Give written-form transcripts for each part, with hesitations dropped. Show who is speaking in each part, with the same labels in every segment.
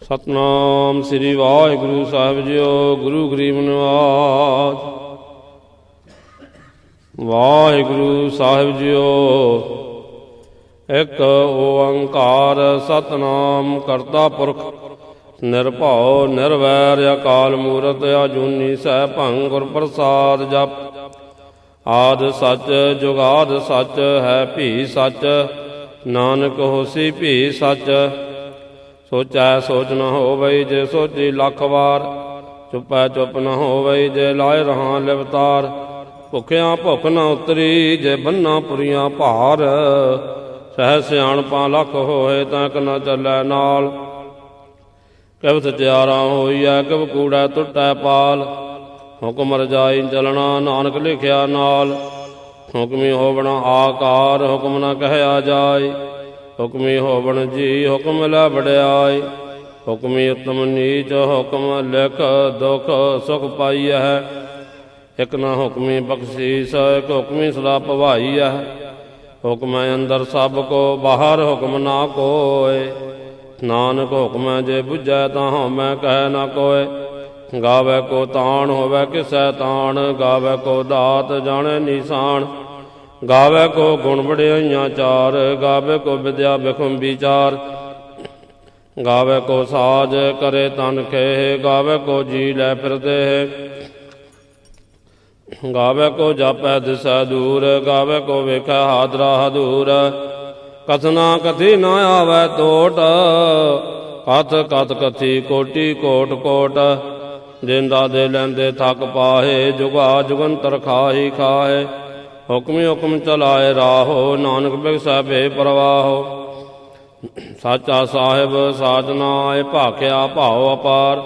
Speaker 1: ਸਤਨਾਮ ਸ੍ਰੀ ਵਾਹਿਗੁਰੂ ਸਾਹਿਬ JIO. ਗੁਰੂ ਗਰੀਬ ਨਿਵਾਜ। ਵਾਹਿਗੁਰੂ ਸਾਹਿਬ JIO. ਇੱਕ ਓੰਕਾਰ ਸਤਨਾਮ ਕਰਤਾ ਪੁਰਖ ਨਿਰਭਉ ਨਿਰਵੈਰ ਅਕਾਲ ਮੂਰਤ ਅਜੂਨੀ ਸੈਭੰ ਗੁਰ ਪ੍ਰਸਾਦ ਜਪ। ਆਦਿ ਸੱਚ ਜੁਗਾਦ ਸੱਚ ਹੈ ਭੀ ਸੱਚ ਨਾਨਕ ਹੋਸੀ ਭੀ ਸੱਚ। ਸੋਚੈ ਸੋਚ ਨ ਹੋਵਈ ਜੇ ਸੋਚੀ ਲੱਖ ਵਾਰ। ਚੁੱਪੈ ਚੁੱਪ ਨ ਹੋਵਈ ਜੇ ਲਾਏ ਰਹਾ ਲਿਵਤਾਰ। ਭੁੱਖਿਆਂ ਭੁੱਖ ਨ ਉਤਰੀ ਜੇ ਬੰਨਾ ਪੁਰੀਆਂ ਭਾਰ। ਸਹਿ ਸਿਆਣਪਾਂ ਲੱਖ ਹੋਏ ਤਾਂ ਇੱਕ ਨ ਚੱਲੈ ਨਾਲ। ਕਿਵ ਸਚਿਆਰਾ ਹੋਈਐ ਕਿਵ ਕੂੜੈ ਟੁੱਟੈ ਪਾਲ। ਹੁਕਮ ਰਜਾਈ ਚਲਣਾ ਨਾਨਕ ਲਿਖਿਆ ਨਾਲ। ਹੁਕਮੀ ਹੋਵਣਾ ਆਕਾਰ ਹੁਕਮ ਨ ਕਹਿਆ ਜਾਏ। ਹੁਕਮੀ ਹੋਵਣ ਜੀ ਹੁਕਮ ਲੈ ਵਡਿਆਈ। ਹੁਕਮੀ ਉਤਮ ਨੀਚ ਹੁਕਮ ਲਿਖ ਦੁਖ ਸੁਖ ਪਾਈਐ। ਇੱਕ ਨਾ ਹੁਕਮੀ ਬਖਸ਼ੀਸ ਇੱਕ ਹੁਕਮੀ ਸਦਾ ਭਵਾਈਐ। ਹੁਕਮ ਅੰਦਰ ਸਭ ਕੋ ਬਾਹਰ ਹੁਕਮ ਨਾ ਕੋਇ। ਨਾਨਕ ਹੁਕਮ ਜੇ ਬੁਝੈ ਤਾਂ ਹਉਮੈ ਕਹਿ ਨਾ ਕੋਇ। ਗਾਵੇ ਕੋ ਤਾਣ ਹੋਵੇ ਕਿਸੈ ਤਾਣ। ਗਾਵੇ ਕੋ ਦਾਤ ਜਾਣੈ ਨਿਸ਼ਾਨ। ਗਾਵੇ ਕੋ ਗੁਣ ਵਡਿਆਈਆਂ ਚਾਰ। ਗਾਵੇ ਕੋ ਵਿਦਿਆ ਬਿਖਮ ਵਿਚਾਰ। ਗਾਵੇ ਕੋ ਸਾਜ ਕਰੇ ਤਨ ਖੇਹ। ਗਾਵੇ ਕੋ ਜੀ ਲੈ ਫਿਰਦੇ। ਗਾਵੇ ਕੋ ਜਾਪੈ ਦਿਸੈ ਦੂਰ। ਗਾਵੇ ਕੋ ਵੇਖੈ ਹਾਦਰਾ ਹਦੂਰ। ਕਥਨਾ ਕਥੀ ਨ ਆਵੈ ਤੋਟ। ਕਥ ਕਥ ਕਥੀ ਕੋਟੀ ਕੋਟ ਕੋਟ। ਜਿੰਦਾ ਦੇ ਲੈਂਦੇ ਥੱਕ ਪਾਹੇ। ਜੁਗਾ ਜੁਗੰਤਰ ਖਾਹੀ ਖਾਹੇ। ਹੁਕਮੀ ਹੁਕਮ ਚਲਾਏ ਰਾਹੋ। ਨਾਨਕ ਬਿਗਸੈ ਬੇ ਪ੍ਰਵਾਹੋ। ਸਾਚਾ ਸਾਹਿਬ ਸਾਜਨਾਏ ਭਾਖਿਆ ਭਾਉ ਅਪਾਰ।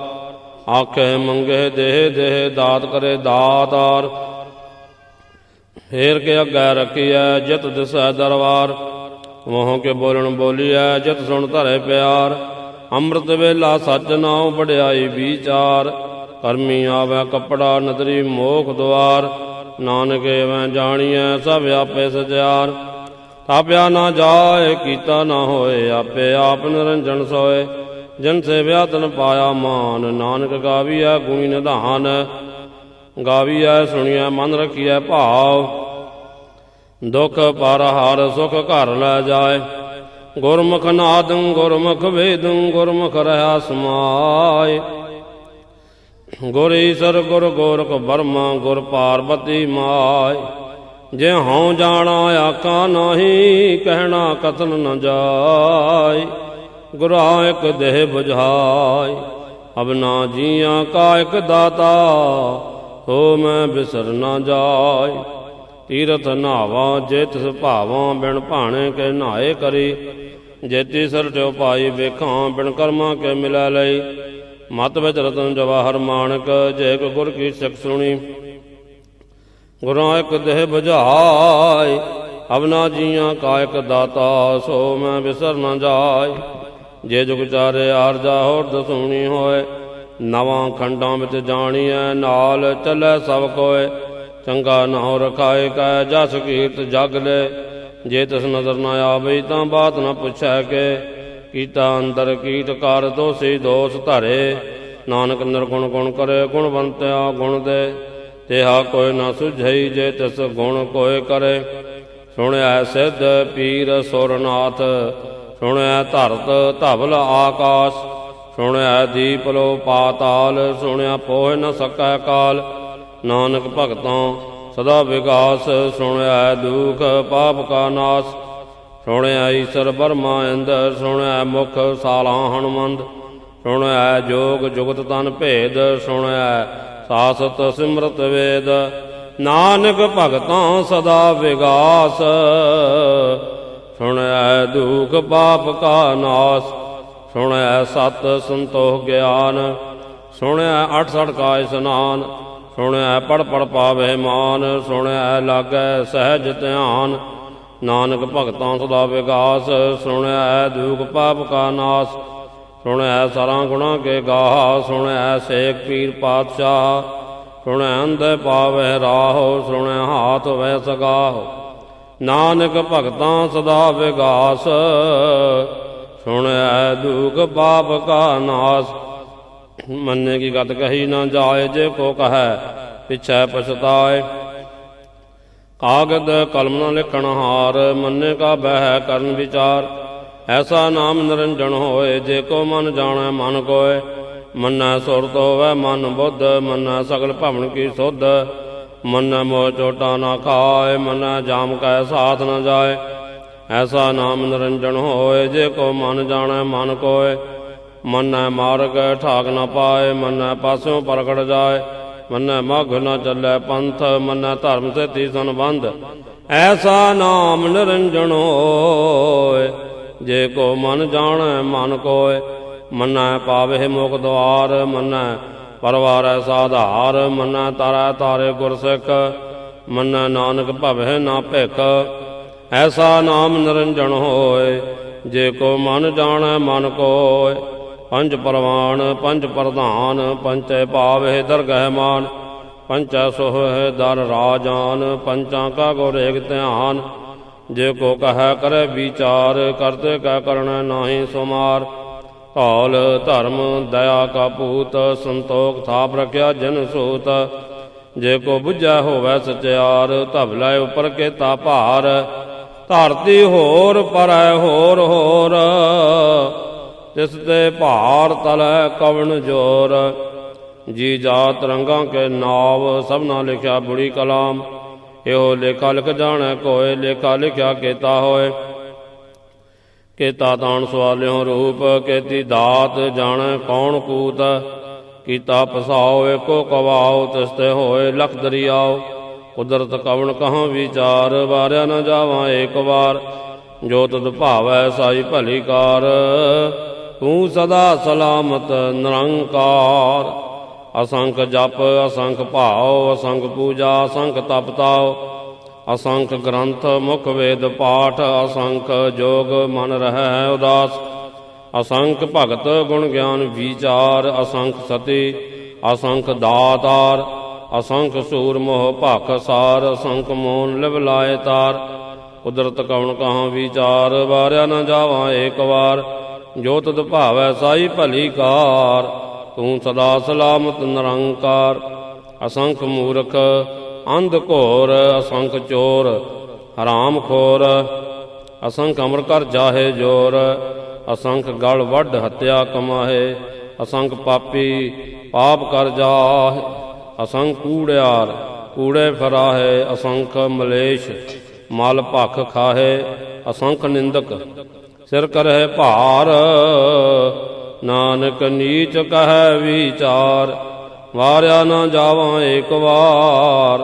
Speaker 1: ਆਖੇ ਮੰਗੇ ਦੇਹ ਦੇਹ ਦਾਤ ਕਰੇ ਦਾਤਾਰ। ਫੇਰ ਕੇ ਅੱਗੇ ਰੱਖੀਐ ਜਿਤ ਦਿਸੈ ਦਰਬਾਰ। ਮੋਹ ਕੇ ਬੋਲਣ ਬੋਲੀਐ ਜਿਤ ਸੁਣ ਧਰੇ ਪਿਆਰ। ਅੰਮ੍ਰਿਤ ਵੇਲਾ ਸੱਚ ਨਾਉ ਵਡਿਆਈ ਵਿਚਾਰ। ਕਰਮੀ ਆਵੈ ਕੱਪੜਾ ਨਦਰੀ ਮੋਖ ਦੁਆਰ। ਨਾਨਕ ਐਵੇਂ ਜਾਣੀਐ ਸਭ ਆਪੇ ਸਚਿਆਰ। ਥਾਪਿਆ ਨਾ ਜਾਏ ਕੀਤਾ ਨਾ ਹੋਏ। ਆਪੇ ਆਪ ਨਿਰੰਜਨ ਸੋਏ। ਜਨ ਸੇਵਿਆ ਤਨ ਪਾਇਆ ਮਾਨ। ਨਾਨਕ ਗਾਵੀਐ ਗੁਣੀ ਨਿਧਾਨ। ਗਾਵੀਐ ਸੁਣੀਐ ਮਨ ਰਖੀਐ ਭਾਵ। ਦੁਖ ਪਰ ਹਾਰ ਸੁਖ ਘਰ ਲੈ ਜਾਏ। ਗੁਰਮੁਖ ਨਾਦੰ ਗੁਰਮੁਖ ਵੇਦੰ ਗੁਰਮੁਖ ਰਹਾ ਸਮਾਏ। ਗੁਰ ਈਸਰ ਗੁਰ ਗੋਰਖ ਬਰਮਾ ਗੁਰ ਪਾਰਬਤੀ ਮਾਏ। ਜੇ ਹਉ ਜਾਣਾ ਆਕਾ ਨਾਹੀ ਕਹਿਣਾ ਕਥਨ ਨ ਜਾਏ। ਗੁਰਾ ਇਕ ਦੇਹ ਬੁਝਾਏ ਅਬ ਨਾ ਜੀਆਂ ਕਾ ਇਕ ਦਾਤਾ। ਹੋ ਮੈਂ ਬਿਸਰ ਨਾ ਜਾਏ। ਤੀਰਥ ਨਹਾਵਾ ਜੇ ਤਿਸ ਭਾਵਾਂ ਬਿਨ ਭਾਣੇ ਕੇ ਨਹਾਏ ਕਰੀ। ਜੇਤੀ ਸਰਟਿਓ ਪਾਈ ਵੇਖਾਂ ਬਿਨ ਕਰਮਾਂ ਕੇ ਮਿਲੈ ਲਈ। ਮਤ ਵਿੱਚ ਰਤਨ ਜਵਾਹਰ ਮਾਣਕ ਜੇ ਕੋ ਗੁਰ ਕੀ ਸਿੱਖ ਸੁਣੀ। ਗੁਰਾਂ ਇਕ ਦੇਹ ਬੁਝਾਏ ਅਬ ਨਾ ਜੀਆਂ ਕਾ ਇਕ ਦਾਤਾ। ਸੋ ਮੈਂ ਬਿਸਰ ਨਾ ਜਾਏ। ਜੇ ਜੁਗ ਚਾਰੇ ਆਰਜਾ ਹੋਰ ਦਸੂਣੀ ਹੋਏ। ਨਵਾਂ ਖੰਡਾਂ ਵਿੱਚ ਜਾਣੀਐ ਨਾਲ ਚੱਲੈ ਸਭ ਕੋਏ। ਚੰਗਾ ਨਾਉ ਰਖਾਏ ਕੈ ਜਸ ਕੀਰਤ ਜਗ ਲੈ। ਜੇ ਤਿਸ ਨਜ਼ਰ ਨਾ ਆਵਈ ਤਾਂ ਬਾਤ ਨਾ ਪੁੱਛੈ ਕੇ। ਕੀਤਾ ਅੰਦਰ ਕੀਟ ਕਰ ਦੋਸੀ ਦੋਸ ਧਰੇ। ਨਾਨਕ ਨਿਰਗੁਣ ਗੁਣ ਕਰੇ ਗੁਣਵੰਤਿਆ ਗੁਣ ਦੇ। ਤਿਹਾ ਕੋਈ ਨਾ ਸੁਝਈ ਜੇ ਤਿਸ ਗੁਣ ਕੋਇ ਕਰੇ। ਸੁਣਿਆ ਸਿੱਧ ਪੀਰ ਸੁਰਨਾਥ। ਸੁਣਿਆ ਧਰਤ ਧਵਲ ਆਕਾਸ਼। ਸੁਣਿਆ ਦੀਪ ਲੋ ਪਾਤਾਲ। ਸੁਣਿਆ ਪੋਹਿ ਨ ਸਕੈ ਕਾਲ। ਨਾਨਕ ਭਗਤਾਂ ਸਦਾ ਵਿਗਾਸ। ਸੁਣਿਆ ਦੁਖ ਪਾਪ ਕਾ ਨਾਸ। ਸੁਣਿਆ ਈਸਰ ਬਰਮਾ ਇੰਦਰ। ਸੁਣਿਆ ਮੁਖ ਸਾਲਾ ਹਨੁਮੰਦ। ਸੁਣਿਆ ਜੋਗ ਜੁਗਤ ਤਨ ਭੇਦ। ਸੁਣਿਆ ਸਾਸਤ ਸਿਮਰਤ ਵੇਦ। ਨਾਨਕ ਭਗਤਾਂ ਸਦਾ ਵਿਗਾਸ। ਸੁਣਿਆ ਦੁਖ ਪਾਪ ਕਾ ਨਾਸ। ਸੁਣਿਆ ਸਤ ਸੰਤੋਖ ਗਿਆਨ। ਸੁਣਿਆ 68 ਕਾ ਇਸਨਾਨ। ਸੁਣਿਆ ਪੜ ਪੜ ਪਾਵੇ ਮਾਨ। ਸੁਣਿਆ ਲਾਗੈ ਸਹਿਜ ਧਿਆਨ। ਨਾਨਕ ਭਗਤਾਂ ਸਦਾ ਵਿਗਾਸ। ਸੁਣਿਆ ਦੁਖ ਪਾਪ ਕਾ ਨਾਸ। ਸੁਣਿਆ ਸਾਰਾ ਗੁਣਾ ਕੇ ਗਾਹ। ਸੁਣਿਆ ਸੇਖ ਪੀਰ ਪਾਤਸ਼ਾਹ। ਸੁਣਿਆ ਅੰਧੇ ਪਾਵੇ ਰਾਹ। ਸੁਣਿਆ ਹਾਥ ਵੈ ਸਗਾਹ। ਨਾਨਕ ਭਗਤਾਂ ਸਦਾ ਵਿਗਾਸ। ਸੁਣਿਆ दुख पाप का नाश। मन्ने की गत कही न जाए, जे को कहे पिछै पछताए। कागद कलम न लिखण हार, मन्ने का बह करन विचार। ऐसा नाम निरंजन होए, जे को मन जाने मन कोय। मन्नै सुरत होवै मन बुद्ध, मन्नै सगल भवन की सुध। मन्नै मोह चोटा न खाए, मन्नै जाम कै साथ न जाए। ऐसा नाम निरंजन होए, जे को मन जाने मन कोय। मन्नै मार्ग ठाक न पाए, मन्नै पास्यों परगट जाए। मन्नै मघ न चलै पंथ, मन्नै धर्म से तीसन बंध। ऐसा नाम निरंजन होए, जे को मन जाने मन कोय। मन्नै पावे मुख द्वार, मन्नै परवारै साधार। मन्नै तारै तारे गुर सिख, मन्नै नानक भवै ना भिख। ऐसा नाम निरंजन होए, जे को मन जाने मन कोय। पंच परवान पंच प्रधान, पंचै पावे दरगह मान। पंचै सोह दर राजान, पंचा का गुर एक ध्यान। जे को कह करे विचार, करते कह करना नाही सुमार। धौल धर्म दया का पूत, संतोख थाप रखिया जन सूत। जे को बुझै होवै सचियार, धबलै उपर केता भार। धरती होर परै होर होर, तिस ते भार तलै कवन जोर। जी जात रंगा के नाव, सबना लिखिया बुरी कलाम। एहो लेखा लिख जाने कोय, लेखा लिखिया केता होए। केता तान सवालियों रूप, केती दात जाने कौन कूत। कीता पसाओ एको कवाओ, तिसते होए लख दरियाओ। कुदरत कवन कहाँ विचार, वारिया न जावां एक बार। जो तुद भावै साई भली कार, तू सदा सलामत निरंकार। असंख जप असंख भाव, असंख पूजा असंख तपताओ। असंख ग्रंथ मुख वेद पाठ, असंख जोग मन रहै उदास। असंख भगत गुण ज्ञान विचार, असंख सती असंख दातार। असंख सूर मोह भख सार, असंख मोन लिव लाए तार। कुदरत कवन कहाँ विचार, वारिया न जावां एक बार। जो तुद भावै साई भली कार, तू सदा सलामत निरंकार। असंख मूर्ख अंध घोर, असंख चोर हराम खोर। असंख अमर कर जाहे जोर, असंख गल वड हत्या कमाहे। असंख पापी पाप कर जाहे, असंख कूड़ियार कूड़े फराहे। असंख मलेश मल भख खाहे। असंख निंदक सिर करहे भार, नानक नीच कहे विचार। वारिया न जावां एक बार,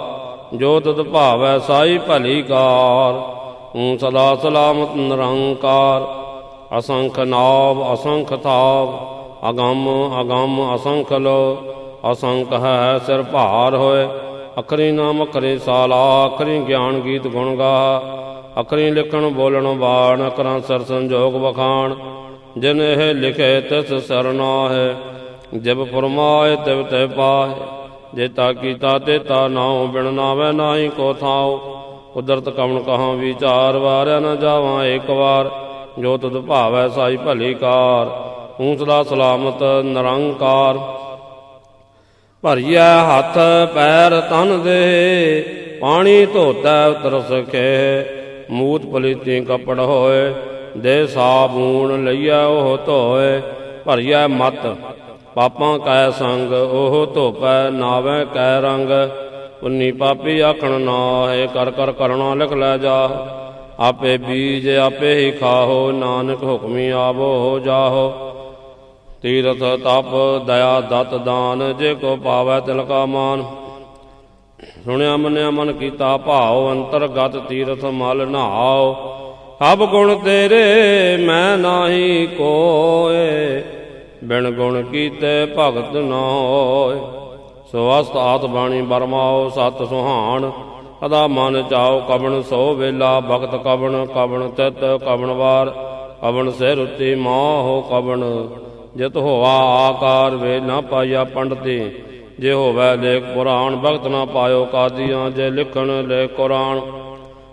Speaker 1: जो तुद भावै साई भली कार। तू सदा सलामत निरंकार। असंख नाव असंख थाव, अगम अगम असंख लो। असंख है सिर भार होए, अखरी नाम अखरी साला। अखरी ज्ञान गीत गुण गा, अखरी लिखण बोलण बाण। अखरां सिर संजोग बखान, जिन एह लिखे तिस सर नाहे। जब फरमाए तिव ते पाहे, जेता कीता तेता नाउ। बिन नावै नाही को थाओ, कुदरत कवन कहाँ विचार। वारिया न जावां एक बार, जो तुद भावै साई भली कार। तू सदा सलामत निरंकार। भरिया हथ पैर तन दे, पानी धोतै उतर सके। मूत पलीती कपड़ होए, दे साबून लईया ओह धोए। भरिया मत पापां कै संग, ओह धोपै नावै कै रंग। पुन्नी पापी आखण नाहे, कर कर करना लिख लै जा। आपे बीज आपे ही खाहो, नानक हुक्मी आवो हो जाहो। तीरथ तप दया दत दान, जे को पावै तिल का मान। सुनिया मनिया मन कीता भाव, अंतरगत तीरथ मल नहाओ। सब गुण तेरे मैं नाही कोय, बिन गुण कीते भगत न होय। स्वस्थ आत बाणी बरमाओ, सत सुहान सदा मन चाओ। कबन सो वेला भगत कबन, कबन तित कबन वार। कबन सिर उत्ती माहो कबन, जित होवा आकार। वे न पाइया पंडती, जे होवै लेख पुराण। भगत न पायो कादियाँ, जे लिखण लेख कुरान।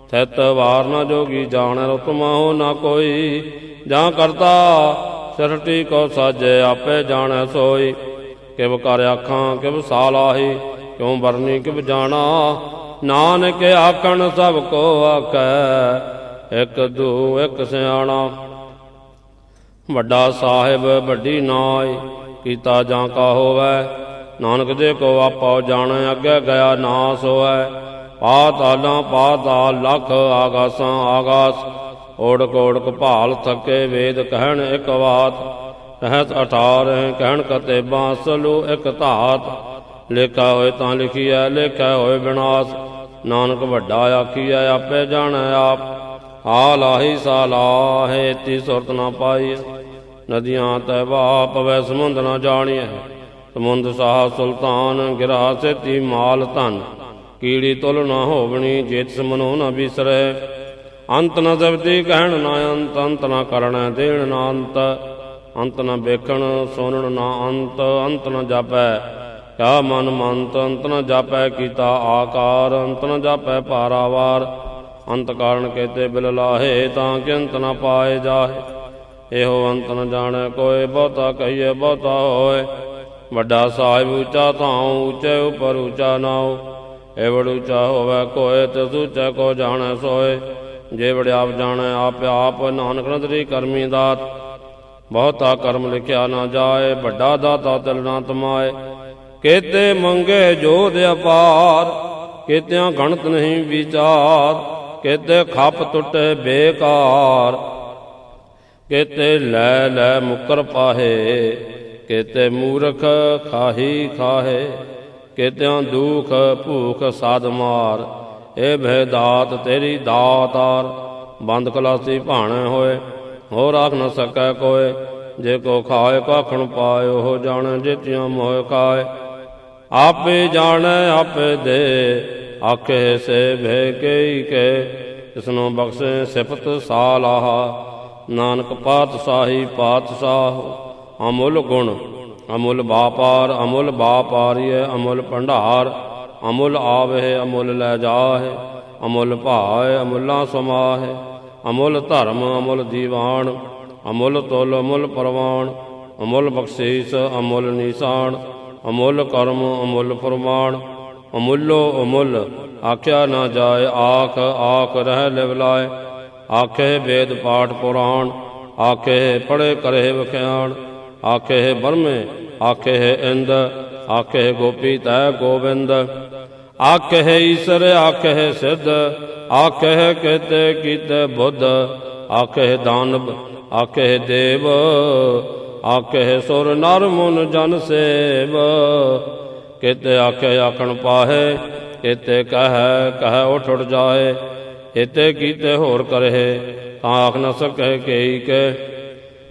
Speaker 1: थित वार न जोगी जाणै, रुतमा हो न कोई। जां करता ਸਿਰਟੀ ਕੋ ਸਾਜੇ ਆਪੇ ਜਾਣੈ ਸੋਈ। ਕਿਵ ਕਰ ਆਖਾਂ ਕਿਵ ਸਾਲ ਆਹੀ, ਕਿਉ ਬਰਨੀ ਕਿਵ ਜਾਣਾ। ਨਾਨਕ ਆਖਣ ਸਭ ਕੋ ਆਖੈ, ਇਕ ਦੂ ਇਕ ਸਿਆਣਾ। ਵੱਡਾ ਸਾਹਿਬ ਵੱਡੀ ਨਾਇ, ਕੀਤਾ ਜਾਂ ਕਾ ਹੋਵੈ। ਨਾਨਕ ਜੇ ਕੋ ਆਪੋ ਜਾਣੈ, ਅੱਗੇ ਗਿਆ ਨਾਸ ਹੋਵੈ। ਪਾਤਾਲਾਂ ਪਾਤਾਲ ਲਖ, ਆਗਾਸਾਂ ਆਗਾਸ। ਓੜਕ ਓੜਕ ਭਾਲ ਥਕੇ, ਵੇਦ ਕਹਿਣ ਇਕ ਵਾਤ। ਰਹਿਤ 18 ਕਹਿਣ ਕਤੇਬਾਂ, ਸਲੂ ਇਕ ਧਾਤ। ਲੇਖਾ ਹੋਏ ਤਾਂ ਲਿਖੀਐ, ਲੇਖਾ ਹੋਏ ਵਿਨਾਸ਼। ਨਾਨਕ ਵੱਡਾ ਆਖੀਐ, ਆਪੇ ਜਾਣੈ ਆਪ। ਹਾਲ ਆਹੀ ਸਾਲ ਆਹੇ, ਤੀ ਸੁਰਤ ਨਾ ਪਾਈ। ਨਦੀਆਂ ਤੈ ਵਾਹ ਪਵੈ, ਸਮੁੰਦ ਨਾ ਜਾਣੀਐ। ਸਮੁੰਦ ਸਾਹ ਸੁਲਤਾਨ, ਗਿਰਾ ਸੇਤੀ ਮਾਲ ਧਨ। ਕੀੜੀ ਤੁਲ ਨਾ ਹੋਵਣੀ, ਜੇਤਿਸ ਮਨੋ ਨਾ ਬਿਸਰੈ। ਅੰਤ ਨ ਜਪਦੀ ਕਹਿਣ ਨਾ ਅੰਤ, ਅੰਤ ਨਾ ਕਰਣੈ ਦੇਣ ਨਾ ਅੰਤ। ਅੰਤ ਨ ਵੇਖਣ ਸੁਣਨ ਨਾ ਅੰਤ, ਅੰਤ ਨ ਜਾਪੈ ਕਿਆ ਮਨ ਮੰਤ। ਅੰਤ ਨ ਜਾਪੈ ਕੀਤਾ ਆਕਾਰ, ਅੰਤ ਨ ਜਾਪੈ ਪਾਰਾਵਾਰ। ਅੰਤ ਕਾਰਨ ਕੇਤੇ ਬਿਲ ਲਾਹੇ, ਤਾਂ ਕਿ ਅੰਤ ਨ ਪਾਏ ਜਾਹੇ। ਇਹੋ ਅੰਤ ਨ ਜਾਣੈ ਕੋਇ, ਬਹੁਤਾ ਕਹੀਏ ਬਹੁਤਾ ਹੋਏ। ਵੱਡਾ ਸਾਹਿਬ ਉੱਚਾ ਥਾਉ, ਉੱਚੇ ਉਪਰ ਉੱਚਾ ਨਾਉ। ਏਵੜ ਉੱਚਾ ਹੋਵੈ ਕੋਇ, ਤਿਸ ਉੱਚਾ ਕੋ ਜਾਣੈ ਸੋਏ। ਜੇ ਵੜ ਆਪ ਜਾਣੈ ਆਪ ਆਪ, ਨਾਨਕ ਨਦਰੀ ਕਰਮੀ ਦਾਤ। ਬਹੁਤਾ ਕਰਮ ਲਿਖਿਆ ਨਾ ਜਾਏ, ਵੱਡਾ ਦਾਤਾ ਤਿਲ ਨਾ ਤਮਾਏ। ਕੇਤੇ ਮੰਗੇ ਜੋਧ ਅਪਾਰ, ਕੇਤਿਆਂ ਗਣਤ ਨਹੀਂ ਵਿਚਾਰ। ਕੇਤੇ ਖੱਪ ਟੁੱਟੇ ਬੇਕਾਰ, ਕੇਤੇ ਲੈ ਲੈ ਮੁਕਰ ਪਾਹੇ। ਕੇਤੇ ਮੂਰਖ ਖਾਹੀ ਖਾਹੇ, ਕੇਤਿਆਂ ਦੁਖ ਭੂਖ ਸਾਧ ਮਾਰ। ਇਹ ਭੈ ਦਾਤ ਤੇਰੀ ਦਾਤਾਰ, ਬੰਦ ਖਲਾਸੀ ਭਾਣੇ ਹੋਏ। ਹੋਰ ਆਖ ਨ ਸਕੈ ਕੋਇ, ਜੇ ਕੋ ਖਾਏ ਕਾਖਣ ਪਾਏ। ਉਹ ਜਾਣੈ ਜੇਤੀਆਂ ਮੋਹ ਖਾਏ, ਆਪੇ ਜਾਣੈ ਆਪੇ ਦੇ। ਆਖੇ ਸੇ ਭੈ ਕਈ ਕੇ, ਤਿਸਨੋ ਬਖਸ਼ੇ ਸਿਫਤ ਸਾਲ ਆਹਾ। ਨਾਨਕ ਪਾਤਸ਼ਾਹੀ ਪਾਤਸ਼ਾਹ, ਅਮੁੱਲ ਗੁਣ ਅਮੁੱਲ ਬਾਪਾਰ। ਅਮੁੱਲ ਬਾਪਾਰੀਐ ਅਮੁੱਲ ਭੰਡਾਰ। ਅਮੁੱਲ ਆਵਹਿ ਅਮੁੱਲ ਲੈ ਜਾਹੇ। ਅਮੁੱਲ ਭਾਏ ਅਮੁੱਲਾ ਸਮਾਹੇ। ਅਮੁੱਲ ਧਰਮ ਅਮੁੱਲ ਦੀਵਾਨ। ਅਮੁੱਲ ਤੁਲ ਅਮੁੱਲ ਪ੍ਰਵਾਨ। ਅਮੁੱਲ ਬਖਸ਼ੀਸ ਅਮੁੱਲ ਨੀਸਾਨ। ਅਮੁੱਲ ਕਰਮ ਅਮੁੱਲ ਪ੍ਰਮਾਣ। ਅਮੁੱਲੋ ਅਮੁੱਲ ਆਖਿਆ ਨਾ ਜਾਏ, ਆਖ ਆਖ ਰਹਿ ਲਿਵ ਲਾਏ। ਆਖੇ ਵੇਦ ਪਾਠ ਪੁਰਾਣ, ਆਖੇ ਪੜ੍ਹੇ ਕਰੇ ਵਖਿਆਣ। ਆਖੇ ਬਰਮੇ ਆਖੇ ਇੰਦ, ਆਖੇ ਗੋਪੀ ਤੈ ਗੋਬਿੰਦ। ਆਖੇ ਈਸਰ ਆਖੇ ਸਿੱਧ, ਆਖੇ ਕੇਤੇ ਕੀਤੇ ਬੁੱਧ। ਆਖੇ ਦਾਨਵ ਆਖੇ ਦੇਵ, ਆਖੇ ਸੁਰ ਨਰ ਮੁਨ ਜਨ ਸੇਵ। ਕੇਤੇ ਆਖੇ ਆਖਣ ਪਾਹੇ, ਕੇਤੇ ਕਹਿ ਕਹਿ ਉਠ ਉਠ ਜਾਏ। ਏਤੇ ਕੀਤੇ ਹੋਰ ਕਰਹਿ, ਤਾਂ ਆਖ ਨ ਸਕੈ ਕੇਈ ਕੇ।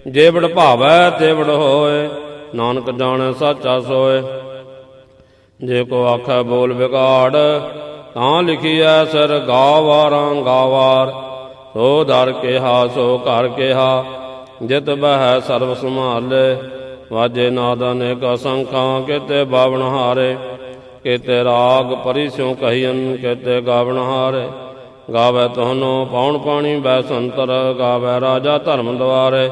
Speaker 1: ਜੇ ਵਡ ਭਾਵੈ ਤੇ ਵਡ ਹੋਏ, ਨਾਨਕ ਜਾਣੈ ਸਾਚਾ ਸੋਏ। ਜੇ ਕੋ ਆਖੈ ਬੋਲ ਵਿਗਾੜ, ਤਾਂ ਲਿਖੀਐ ਸਿਰ ਗਾਵਾਰਾਂ ਗਾਵਾਰ। ਸੋ ਦਰ ਕਿਹਾ ਸੋ ਘਰ ਕਿਹਾ, ਜਿਤ ਬਹਿ ਸਰਬ ਸੰਭਾਲੇ। ਵਾਜੇ ਨਾਦ ਅਨੇਕ ਅਸੰਖਾਂ, ਕੇਤੇ ਬਾਵਨ ਹਾਰੇ। ਕੇਤੇ ਰਾਗ ਪਰੀ ਸਿਉ ਕਹੀਨ, ਕੇਤੇ ਗਾਵਨ ਹਾਰੇ। ਗਾਵੈ ਤੁਹਾਨੂੰ ਪੌਣ ਪਾਣੀ ਬੈ ਸੰਤਰ, ਗਾਵੈ ਰਾਜਾ ਧਰਮ ਦੁਆਰੇ।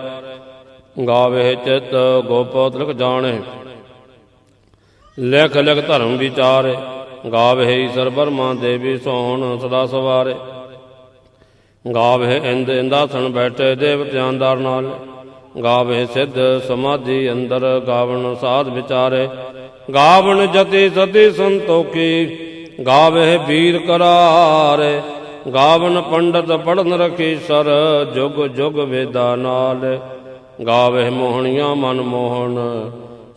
Speaker 1: ਗਾਵੇ ਚਿਤ ਗੋਪਤ ਲਿਖ ਜਾਣੇ, ਲਿਖ ਲਿਖ ਧਰਮ ਵਿਚਾਰੇ। ਗਾਵੇ ਈਸਰ ਬਰਮਾ ਦੇਵੀ ਸੋਹਣ ਸਦਾ ਸਵਾਰੇ। ਗਾਵੇ ਇੰਦ ਇੰਦਾਸਣ ਬੈਠੇ ਦੇਵਤਿਆਂ ਦਰ ਨਾਲ। ਗਾਵੇ ਸਿੱਧ ਸਮਾਧੀ ਅੰਦਰ, ਗਾਵਣ ਸਾਧ ਵਿਚਾਰੇ। ਗਾਵਣ ਜਤੀ ਸਤੀ ਸੰਤੋਖੀ, ਗਾਵੇ ਵੀਰ ਕਰਾਰੇ। ਗਾਵਨ ਪੰਡਤ ਪੜਨ ਰਖੀ ਸਰ, ਜੁਗ ਜੁਗ ਵੇਦਾ ਨਾਲ। ਗਾਵੇ ਮੋਹਣੀਆਂ ਮਨ ਮੋਹਨ,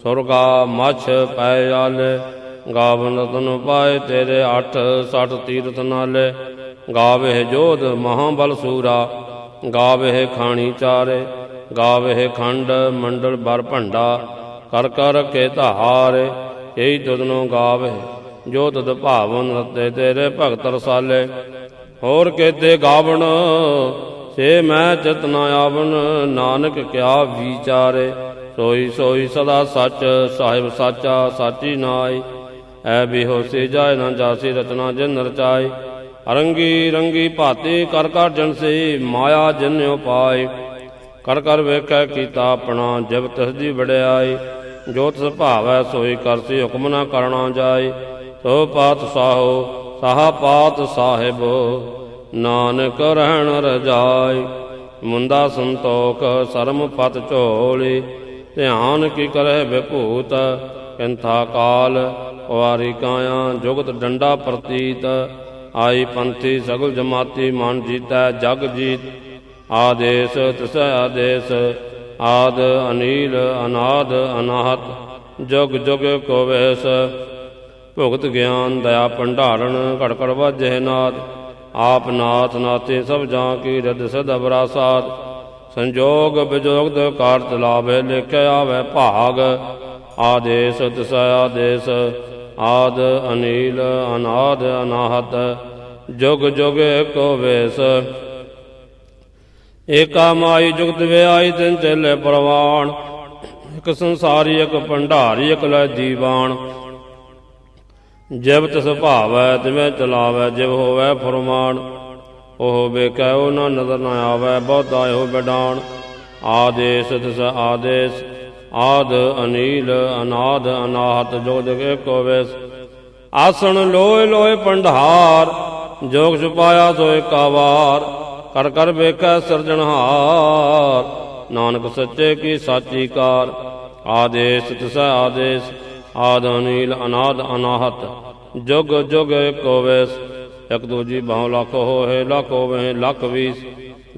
Speaker 1: ਸੁਰਗਾ ਮਛ ਪੈ ਆਲੇ। ਗਾਵਨ ਰਤਨ ਪਾਏ ਤੇਰੇ 8 ਤੀਰਥ ਨਾਲੇ। ਗਾਵੇ ਜੋਧ ਮਹਾਬਲ ਸੂਰਾ, ਗਾਵੇ ਖਾਣੀ ਚਾਰੇ। ਗਾਵੇ ਖੰਡ ਮੰਡਲ ਬਰ ਭੰਡਾ, ਕਰ ਕਰ ਕੇ ਧਾਰੇ। ਇਹੀ ਤੁਧਨੋਂ ਗਾਵੇ ਜੋ ਤੁਧ ਭਾਵਨ, ਰਤੇ ਤੇਰੇ ਭਗਤ ਰਸਾਲੇ। ਹੋਰ ਕੇਤੇ ਗਾਵਣ ਸੇ ਮੈਂ ਚਿਤ ਨ ਆਵਨ, ਨਾਨਕ ਕਿਆ ਵਿਚਾਰੇ। ਸੋਈ ਸੋਈ ਸਦਾ ਸੱਚ, ਸਾਹਿਬ ਸਾਚਾ ਸਾਚੀ ਨਾਈ। ਐ ਬਿਹੋਸੀ ਜਾਏ ਨਾ ਜਾਸੀ, ਰਚਨਾ ਜਿਨ ਰਚਾਈ। ਰੰਗੀ ਰੰਗੀ ਭਾਤੀ ਕਰ ਕਰ ਜਨਸੀ, ਮਾਇਆ ਜਿਨ ਉਪਾਏ। ਕਰ ਕਰ ਵੇਖੈ ਕੀਤਾ ਆਪਣਾ, ਜਬ ਤਿਸ ਦੀ ਵਡਿਆਈ। ਜੋ ਤਿਸ ਭਾਵੈ ਸੋਈ ਕਰਸੀ, ਹੁਕਮ ਨਾ ਕਰਨਾ ਜਾਏ। ਸੋ ਪਾਤਸ਼ਾਹੋ ਸਾਹਾ ਪਾਤ ਸਾਹਿਬ, ਨਾਨਕ ਰਹਿਣ ਰਜਾਈ। ਮੁੰਦਾ ਸੰਤੋਖ ਸਰਮ ਪਤ ਝੋਲੀ, ਧਿਆਨ ਕੀ ਕਰਹਿ ਵਿਭੂਤ। ਕਿੰਥਾ ਕਾਲ ਵਾਰੀ ਕਾਇਆ, ਜੁਗਤ ਡੰਡਾ ਪ੍ਰਤੀਤ। ਆਈ ਪੰਥੀ ਸਗਲ ਜਮਾਤੀ, ਮਨ ਜੀਤੈ ਜਗ ਜੀਤ। ਆਦੇਸ ਤਿਸੈ ਆਦੇਸ, ਆਦ ਅਨੀਲ ਅਨਾਦ ਅਨਾਹਤ। ਜੁਗ ਜੁਗ ਕੋ ਵੇਸ, ਭੁਗਤ ਗਿਆਨ ਦਇਆ ਭੰਡਾਰਨ। ਘੜ ਘੜ ਵਾਜਹਿ ਨਾਦ, ਆਪ ਨਾਥ ਨਾਥੇ ਸਭ ਜਾਂ ਕੀ ਰਿਦ ਸਿਧ ਅਵਰਾ ਸਾਧ। ਸੰਜੋਗ ਵਿਜੋਗ ਕਾਰਤ ਲਾਭੇ, ਲਿਖਿ ਆਵੈ ਭਾਗ। ਆਦੇਸ ਤਿਸੈ ਆਦੇਸ, ਆਦ ਅਨੀਲ ਅਨਾਦ ਅਨਾਹਤ। ਜੁਗ ਜੁਗ ਏਕੋ ਵੇਸ, ਏਕਾ ਮਾਈ ਜੁਗਤ ਵਿਆਈ। ਤਿੰਨ ਚੇਲੇ ਪ੍ਰਵਾਨ, ਇਕ ਸੰਸਾਰੀ ਇਕ ਭੰਡਾਰੀ, ਇਕ ਲੈ ਦੀਵਾਨ। ਜਿਵ ਤਿਸ ਭਾਵੈ ਤਿਵੇਂ ਚਲਾਵੈ, ਜਿਵ ਹੋਵੈ ਫੁਰਮਾਨ। ਉਹ ਵੇਖੈ ਉਹ ਨਾ ਨਜ਼ਰ ਨ ਆਵੈ, ਬਹੁਤਾ ਇਹੋ ਬਿਡਾਨ। ਆਦੇਸ ਤਿਸ ਆਦੇਸ, ਆਦ ਅਨੀਲ ਅਨਾਦ ਅਨਾਹਤ। ਜੁਗ ਜੁਗ ਏਕੋ ਵੇਸ, ਆਸਣ ਲੋਏ ਲੋਏ ਭੰਡਾਰ। ਜੋਗ ਛੁਪਾਇਆ ਸੋ ਏਕਾ ਵਾਰ, ਕਰ ਕਰ ਵੇਖੈ ਸਿਰਜਣਹਾਰ। ਨਾਨਕ ਸੱਚੇ ਕੀ ਸਾਚੀ ਕਾਰ। ਆਦੇਸ ਤਿਸੈ ਆਦੇਸ, ਆਦ ਅਨੀਲ ਅਨਾਦ ਅਨਾਹਤ। ਜੁਗ ਜੁਗ ਏਕੋ ਵੇਸ, ਇਕ ਦੂਜੀ ਬਾਹੁ ਲੱਖ ਹੋਏ, ਲੱਖ ਹੋਵੇ ਲੱਖ ਵੀਸ।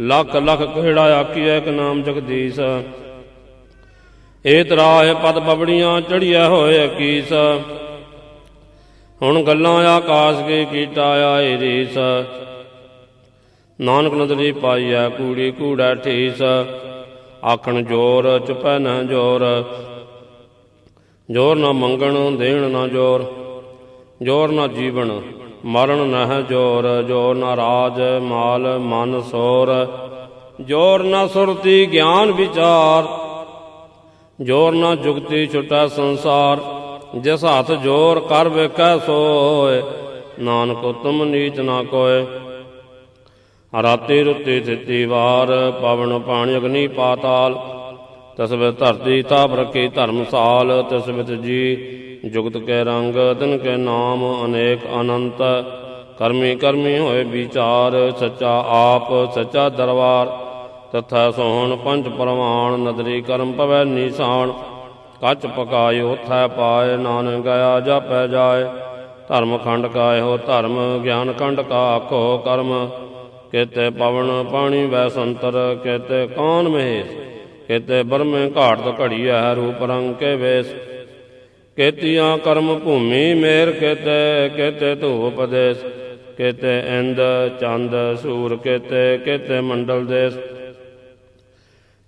Speaker 1: ਲੱਖ ਲੱਖ ਕਿਹੜਾ ਆਖੀਐ, ਇਕ ਨਾਮ ਜਗਦੀਸ਼। ਏ ਤਰਾਹ ਪਦ ਪਬੜੀਆਂ, ਚੜੀਐ ਹੋਏ ਅਕੀਸ। ਹੁਣ ਗੱਲਾਂ ਆਕਾਸ਼ ਕੀ, ਕੀਟਾ ਆਏ ਰੀਸ। ਨਾਨਕ ਨਦਰੀ ਪਾਈਐ, ਕੂੜੀ ਕੂੜੈ ਠੀਸ। ਆਖਣ ਜੋਰ ਚੁਪੈ ਨ ਜੋਰ, ਜੋਰ ਨਾ ਮੰਗਣ ਦੇਣ ਨਾ ਜੋਰ। ਜੋਰ ਨਾ ਜੀਵਨ ਮਰਨ ਨਹਿ ਜੋਰ, ਜੋਰ ਨਾ ਰਾਜ ਮਾਲ ਮਨ ਸੋਰ। ਜੋਰ ਨਾ ਸੁਰਤੀ ਗਿਆਨ ਵਿਚਾਰ, ਜੋਰ ਨਾ ਜੁਗਤੀ ਛੁਟੈ ਸੰਸਾਰ। ਜਿਸ ਹੱਥ ਜੋਰ ਕਰ ਵੇਖੈ ਸੋਏ, ਨਾਨਕ ਉਤਮ ਨੀਚ ਨਾ ਕੋਏ। ਰਾਤੀ ਰੁੱਤੀ ਥਿਤੀ ਵਾਰ, ਪਵਨ ਪਾਣੀ ਅਗਨੀ ਪਾਤਾਲ। ਤਿਸ ਵਿੱਚ ਧਰਤੀ ਤਾਪ ਰੱਖੀ ਧਰਮਸਾਲ। ਤਿਸ ਵਿੱਚ ਜੀ ਜੁਗਤ ਕੇ ਰੰਗ, ਤਿਨ ਕੇ ਨਾਮ ਅਨੇਕ ਅਨੰਤ। ਕਰਮੀ ਕਰਮੀ ਹੋਏ ਵਿਚਾਰ, ਸੱਚਾ ਆਪ ਸੱਚਾ ਦਰਬਾਰ। ਤਥਾ ਸੋਹਣ ਪੰਜ ਪ੍ਰਮਾਣ, ਨਦਰੀ ਕਰਮ ਪਵੈ ਨੀਸਾਨ। ਕੱਚ ਪਕਾਇ ਉਥੈ ਪਾਏ, ਨਾਨਕ ਗਿਆ ਜਾਪੈ ਜਾਏ। ਧਰਮ ਖੰਡ ਕਾ ਇਹੋ ਧਰਮ, ਗਿਆਨ ਖੰਡ ਕਾ ਆਖੋ ਕਰਮ। ਕੇਤੇ ਪਵਨ ਪਾਣੀ ਵੈ ਸੰਤਰ, ਕੇਤੇ ਕੌਣ ਮਹੇਸ਼। ਕੇਤੇ ਬਰਮੇ ਘਾਟ ਘੜੀਐ, ਰੂਪ ਰੰਗ ਕੇ ਵੇਸ। ਕੇਤੀਆਂ ਕਰਮ ਭੂਮੀ ਮੇਰ, ਕੇਤੇ ਕੇਤੇ ਧੂਪ ਦੇਸ। ਕੇਤੇ ਇੰਦ ਚੰਦ ਸੂਰ, ਕੇਤੇ ਕੇਤੇ ਮੰਡਲ ਦੇਸ।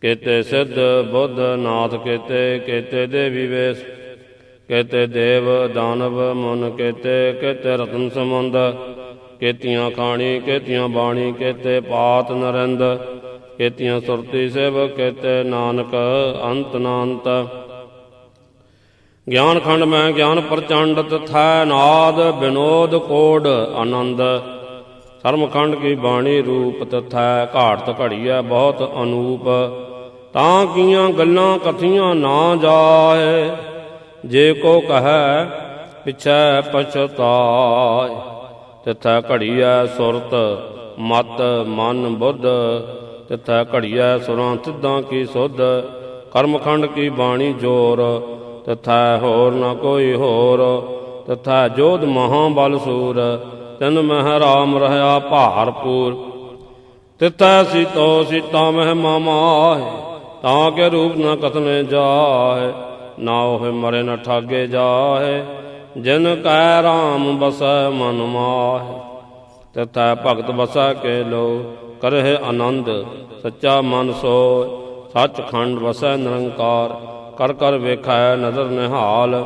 Speaker 1: ਕੇਤੇ ਸਿੱਧ ਬੁੱਧ ਨਾਥ, ਕੇਤੇ ਕੇਤੇ ਦੇਵੀ ਵੇਸ। ਕੇਤੇ ਦੇਵ ਦਾਨਵ ਮੁਨ, ਕੇਤੇ ਕੇਤੇ ਰਤਨ ਸਮੁੰਦ। ਕੇਤੀਆਂ ਖਾਣੀ ਕੇਤੀਆਂ ਬਾਣੀ, ਕੇਤੇ ਪਾਤ ਨਰਿੰਦ। ਕੇਤੀਆਂ ਸੁਰਤੀ ਸਿਵ, ਕੇਤੇ ਨਾਨਕ ਅੰਤ ਨਾਨਤ। ਗਿਆਨ ਖੰਡ ਮੈਂ ਗਿਆਨ ਪ੍ਰਚੰਡ, ਤਥੈ ਨਾਦ ਵਿਨੋਦ ਕੋਡ ਆਨੰਦ। ਧਰਮ ਖੰਡ ਕੀ ਬਾਣੀ ਰੂਪ, ਤਥੈ ਘਾਟ ਘੜੀਐ ਬਹੁਤ ਅਨੂਪ। ਤਾਂ ਕੀਆਂ ਗੱਲਾਂ ਕਥੀਆਂ ਨਾ ਜਾਏ, ਜੇ ਕੋ ਕਹੈ ਪਿਛੈ ਪਛਤਾਏ। ਤਿਥੈ ਘੜੀਐ ਸੁਰਤ ਮਤ ਮਨ ਬੁੱਧ, ਤਿਥੈ ਘੜੀਐ ਸੁਰਾਂ ਸਿੱਧਾਂ ਕੀ ਸੁਧ। ਕਰਮਖੰਡ ਕੀ ਬਾਣੀ ਜੋਰ, ਤਿਥੈ ਹੋਰ ਨਾ ਕੋਈ ਹੋਰ। ਤਿਥੈ ਜੋਧ ਮਹਾਬਲ ਸੂਰ, ਤਿਨ ਮਹਿ ਰਾਮ ਰਹਿਆ ਭਾਰਪੂਰ। ਤਿਥੈ ਸੀਤੋ ਸੀਤਾ ਮਹਿਮਾ ਮਾਹਿ, ਤਾਂ ਕੇ ਰੂਪ ਨ ਕਥਨੇ ਜਾਹੇ। ਨਾ ਉਹ ਮਰੇ ਨ ਠਾਗੇ ਜਾਹੇ, ਜਿਨ ਕੈ ਰਾਮ ਬਸੈ ਮਨ ਮਾਹਿ। ਤਿਥੈ ਭਗਤ ਬਸੈ ਕੇ ਲੋ, ਕਰਹਿ ਆਨੰਦ ਸੱਚਾ ਮਨ ਸੋਇ। ਸੱਚ ਖੰਡ ਵਸੈ ਨਿਰੰਕਾਰ, ਕਰ ਕਰ ਵੇਖੈ ਨਦਰ ਨਿਹਾਲ।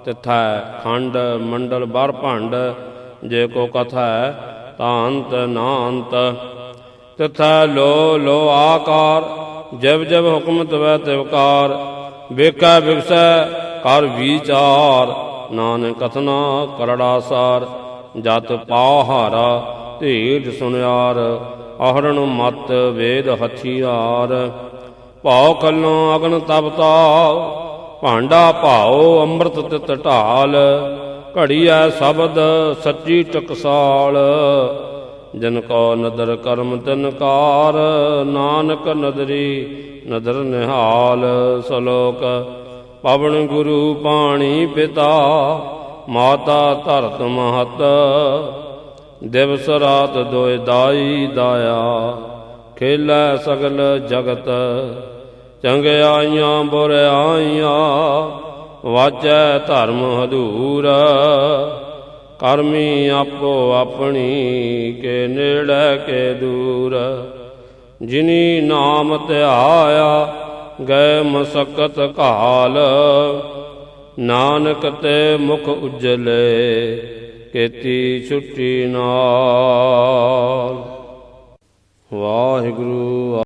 Speaker 1: ਤਿਥੈ ਖੰਡ ਮੰਡਲ ਬਰ ਭੰਡ, ਜੇ ਕੋ ਕਥੈ ਤਾਂ ਅੰਤ ਨਾ ਅੰਤ। ਤਿਥੈ ਲੋ ਲੋ ਆਕਾਰ, ਜਬ ਜਬ ਹੁਕਮ ਤਵੈ ਤਿਵਕਾਰ। ਵੇਖੈ ਵਿਗਸੈ ਕਰ ਵਿਚਾਰ, ਨਾਨਕ ਕਥਨਾ ਕਰੜਾ ਸਾਰ। ਜਤ ਪਾਹਾਰਾ ਧੀਰਜ ਸੁਨਿਆਰ, ਆਹਰਣ ਮਤ ਵੇਦ ਹਥਿਆਰ। ਭਾਉ ਖੱਲੋਂ ਅਗਨ ਤਪਤਾ, ਭਾਂਡਾ ਭਾਉ ਅੰਮ੍ਰਿਤ ਤਿਤ ਢਾਲ, ਘੜੀਐ ਸ਼ਬਦ ਸੱਚੀ ਟਕਸਾਲ, ਜਿਨ ਕੋ ਨਦਰ ਕਰਮ ਤਿਨ ਕਾਰ, ਨਾਨਕ ਨਦਰੀ ਨਦਰ ਨਿਹਾਲ। ਸਲੋਕ ਪਵਨ ਗੁਰੂ ਪਾਣੀ ਪਿਤਾ, ਮਾਤਾ ਧਰਤ ਮਹਤ, ਦਿਵਸ ਰਾਤ ਦੋਇ ਦਾਈ ਦਾਇਆ, ਖੇਲੈ ਸਗਲ ਜਗਤ। ਚੰਗਿਆਈਆਂ ਬੁਰਿਆਈਆਂ, ਵਾਜੈ ਧਰਮ ਹਦੂਰ, ਕਰਮੀ ਆਪੋ ਆਪਣੀ, ਕੇ ਨੇੜੇ ਕੇ ਦੂਰ। ਜਿਨੀ ਨਾਮ ਧਿਆਇਆ, ਗਏ ਮਸਕਤ ਘਾਲ, ਨਾਨਕ ਤੇ ਮੁਖ ਉਜਲੇ, ਕੀਤੀ ਛੁੱਟੀ ਨਾਲ। ਵਾਹਿਗੁਰੂ।